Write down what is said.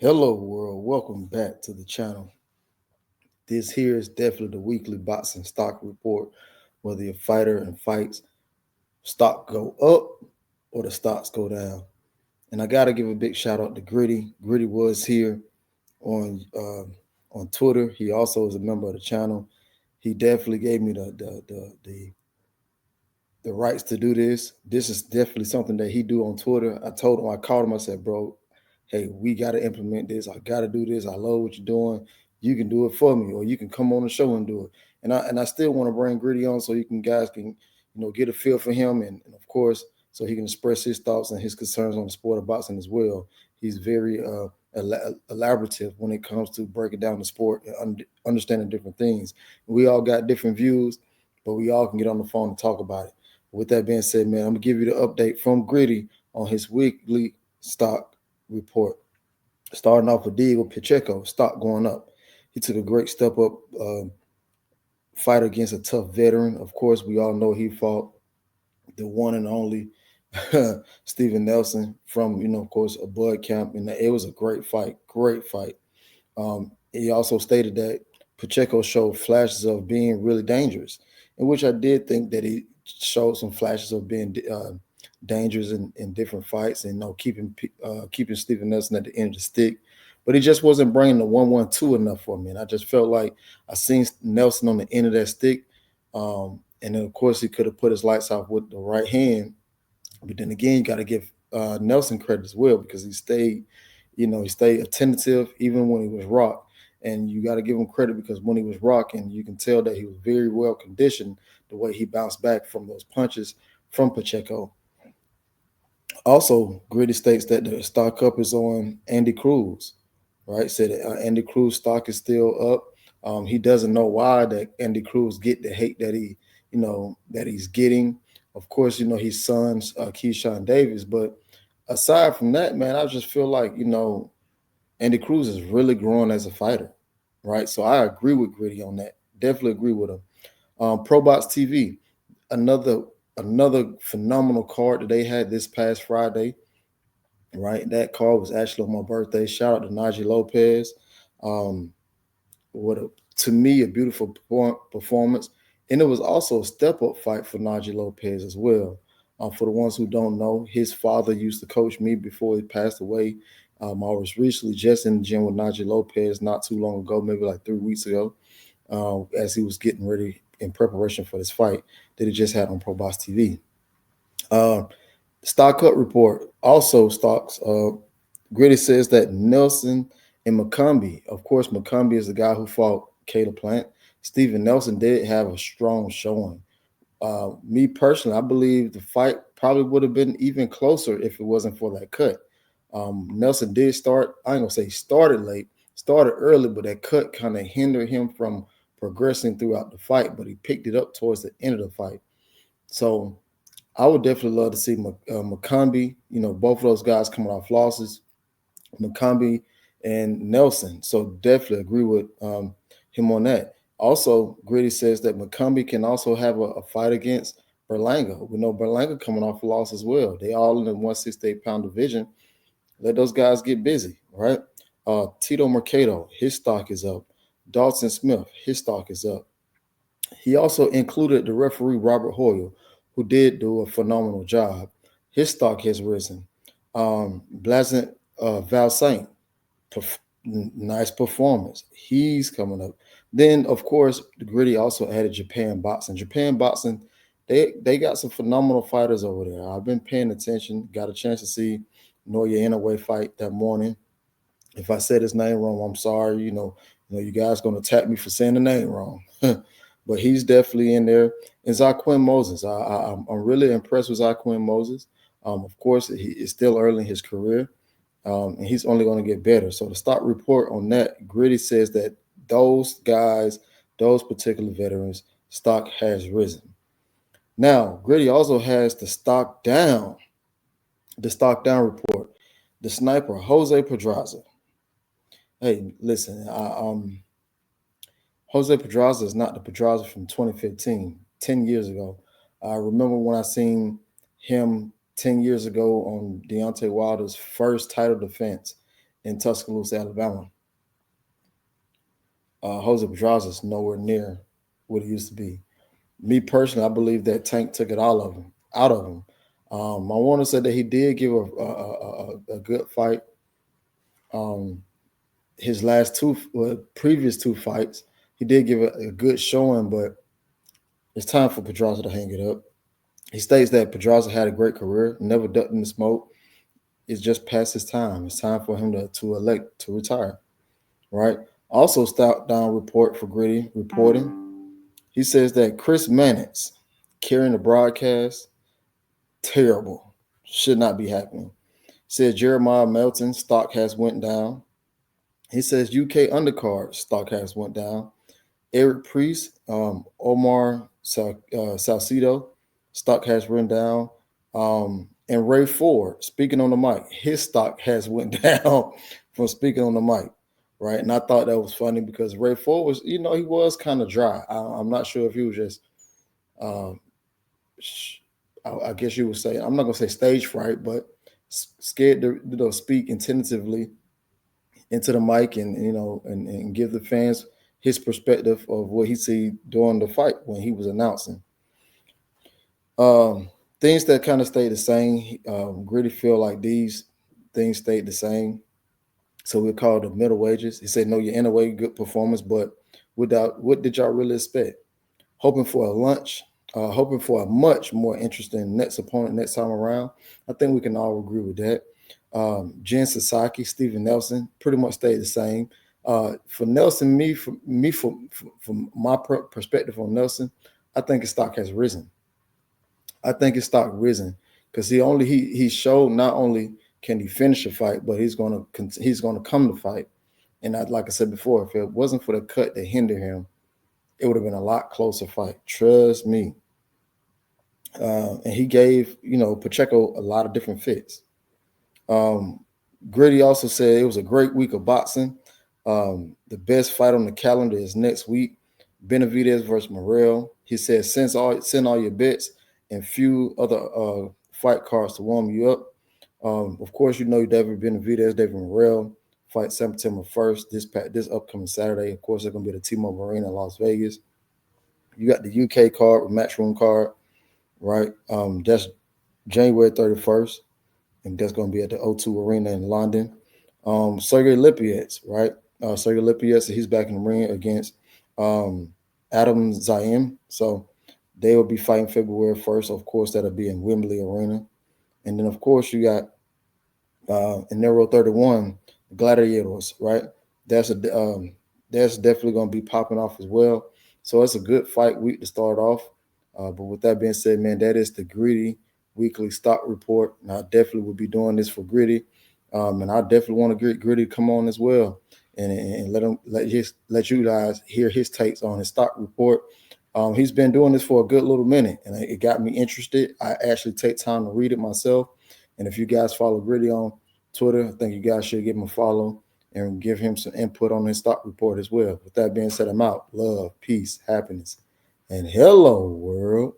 Hello, world. Welcome back to the channel. This here is definitely the weekly boxing stock report. Whether you're a fighter and fights, stock go up or the stocks go down. And I got to give a big shout out to Gritty. Gritty was here on Twitter. He also is a member of the channel. He definitely gave me the rights to do this. This is definitely something that he do on Twitter. I called him, I said, bro, hey, we got to implement this. I got to do this. I love what you're doing. You can do it for me, or you can come on the show and do it. And I still want to bring Gritty on so you guys can get a feel for him, and of course so he can express his thoughts and his concerns on the sport of boxing as well. He's very elaborative when it comes to breaking down the sport and understanding different things. We all got different views, but we all can get on the phone and talk about it. With that being said, man, I'm gonna give you the update from Gritty on his weekly stock report. Starting off with Diego Pacheco, stock going up. He took a great step up fight against a tough veteran. Of course, we all know he fought the one and only Steven Nelson from, of course, a Bud camp, and it was a great fight. Great fight. He also stated that Pacheco showed flashes of being really dangerous, in which I did think that he showed some flashes of being dangerous in different fights and keeping Steven Nelson at the end of the stick. But he just wasn't bringing the 1-1-2 enough for me. And I just felt like I seen Nelson on the end of that stick. And then, of course, he could have put his lights off with the right hand. But then again, you got to give Nelson credit as well because he stayed attentive even when he was rocked. And you got to give him credit because when he was rocking, you can tell that he was very well conditioned the way he bounced back from those punches from Pacheco. Also, Gritty states that the stock up is on Andy Cruz, right? Said Andy Cruz stock is still up. He doesn't know why that Andy Cruz get the hate that that he's getting. Of course, his son's Keyshawn Davis, but aside from that, man, I just feel like Andy Cruz is really growing as a fighter, right? So I agree with Gritty on that. Definitely agree with him. ProBox TV, another another phenomenal card that they had this past Friday. Right, that card was actually on my birthday. Shout out to Najee Lopez. Um, what a, to me a beautiful performance, and it was also a step up fight for Najee Lopez as well. For the ones who don't know, his father used to coach me before he passed away. I was recently just in the gym with Najee Lopez not too long ago, maybe like 3 weeks ago, as he was getting ready in preparation for this fight that he just had on Pro Box TV. Uh, Stock Up report also stocks. Gritty says that Nelson and McCombie, of course, McCombie is the guy who fought Caleb Plant. Steven Nelson did have a strong showing. Me personally, I believe the fight probably would have been even closer if it wasn't for that cut. Nelson did start, I ain't gonna say started late, started early, but that cut kind of hindered him from progressing throughout the fight, but he picked it up towards the end of the fight. So I would definitely love to see McCombie, both of those guys coming off losses, McCombie and Nelson. So definitely agree with him on that. Also, Gritty says that McCombie can also have a fight against Berlanga. We know Berlanga coming off a loss as well. They all in the 168-pound division. Let those guys get busy, right? Tito Mercado, his stock is up. Dalton Smith, his stock is up. He also included the referee Robert Hoyle, who did do a phenomenal job. His stock has risen. Blazant Val Saint, nice performance. He's coming up. Then, of course, the Gritty also added Japan Boxing. Japan Boxing, they got some phenomenal fighters over there. I've been paying attention. Got a chance to see Noya Inoue fight that morning. If I said his name wrong, I'm sorry. You guys gonna attack me for saying the name wrong. But he's definitely in there. And Zaquin Moses, I'm really impressed with Zaquin Moses. Of course, he is still early in his career, and he's only going to get better. So the stock report on that, Gritty says that those guys, those particular veterans, stock has risen. Now, Gritty also has the stock down report. The sniper, Jose Pedraza. Hey, listen, Jose Pedraza is not the Pedraza from 2015, 10 years ago. I remember when I seen him 10 years ago on Deontay Wilder's first title defense. in Tuscaloosa, Alabama. Jose Pedraza is nowhere near what he used to be. Me personally, I believe that Tank took it all of him out of him. I want to say that he did give a good fight. His last previous two fights, he did give a good showing, but it's time for Pedraza to hang it up. He states that Pedraza had a great career, never ducked in the smoke. It's just past his time. It's time for him to elect to retire, right? Also, stop down report for Gritty reporting. He says that Chris Mannix carrying the broadcast, terrible, should not be happening. Says Jeremiah Melton stock has went down. He says UK undercard stock has went down. Eric Priest, Omar Salcido, stock has run down. And Ray Ford, speaking on the mic, his stock has went down from speaking on the mic, right? And I thought that was funny because Ray Ford was, he was kind of dry. I'm not sure if he was just, um, I guess you would say, I'm not gonna say stage fright, but scared to speak intentively into the mic and give the fans his perspective of what he see during the fight when he was announcing. Things that kind of stayed the same. Gritty feel like these things stayed the same. So we call the middle wages. He said, "No, you're in a way good performance, but without what did y'all really expect? Hoping for a lunch, hoping for a much more interesting next opponent next time around. I think we can all agree with that. Jen Sasaki, Steven Nelson, pretty much stayed the same. For Nelson, from my perspective on Nelson, I think his stock has risen. I think his stock risen because he showed not only can he finish a fight, but he's gonna come to fight. And like I said before, if it wasn't for the cut that hindered him, it would have been a lot closer fight. Trust me. And he gave Pacheco a lot of different fits. Gritty also said it was a great week of boxing. The best fight on the calendar is next week, Benavidez versus Morrell. He said send all your bets and few other fight cards to warm you up. Of course, David Benavidez, David Morrell fight September 1st. This upcoming Saturday. Of course, it's gonna be the T-Mobile Arena in Las Vegas. You got the UK card, Matchroom card, right? That's January 31st, and that's going to be at the O2 Arena in London. Sergey Lipyets, right? Sergey Lipyets, he's back in the ring against Adam Zaim. So they will be fighting February 1st. Of course, that'll be in Wembley Arena. And then, of course, you got in Nero 31, Gladiators, right? That's definitely going to be popping off as well. So it's a good fight week to start off. But with that being said, man, that is the Gritty weekly stock report. And I definitely will be doing this for Gritty. And I definitely want to get Gritty to come on as well and let you guys hear his takes on his stock report. He's been doing this for a good little minute, and it got me interested. I actually take time to read it myself. And if you guys follow Gritty on Twitter, I think you guys should give him a follow and give him some input on his stock report as well. With that being said, I'm out. Love, peace, happiness, and hello, world.